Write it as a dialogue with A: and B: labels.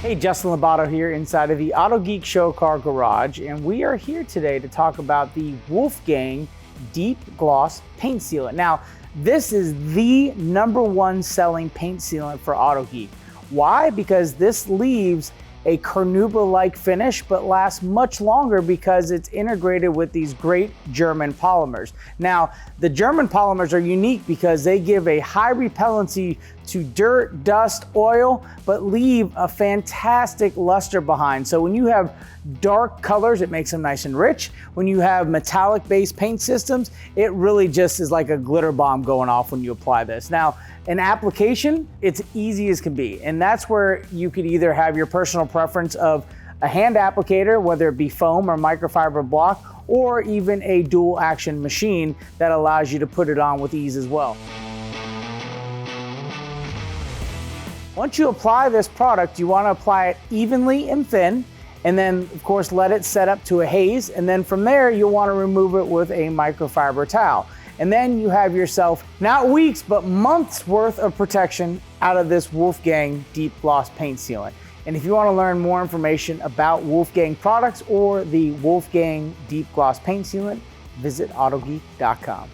A: Hey, Justin Labato here inside of the Autogeek Show Car Garage, and we are here today to talk about the Wolfgang Deep Gloss Paint Sealant. Now, this is the #1 selling paint sealant for Autogeek. Why? Because this leaves a carnauba-like finish, but lasts much longer because it's integrated with these great German polymers. Now, the German polymers are unique because they give a high repellency to dirt, dust, oil, but leave a fantastic luster behind. So when you have dark colors, it makes them nice and rich. When you have metallic-based paint systems, it really just is like a glitter bomb going off when you apply this. Now, in application, it's easy as can be, and that's where you could either have your personal preference of a hand applicator, whether it be foam or microfiber block, or even a dual action machine that allows you to put it on with ease as well. Once you apply this product, you want to apply it evenly and thin, and then of course let it set up to a haze, and then from there you'll want to remove it with a microfiber towel. And then you have yourself not weeks, but months worth of protection out of this Wolfgang Deep Gloss Paint Sealant. And if you want to learn more information about Wolfgang products or the Wolfgang Deep Gloss Paint Sealant, visit autogeek.com.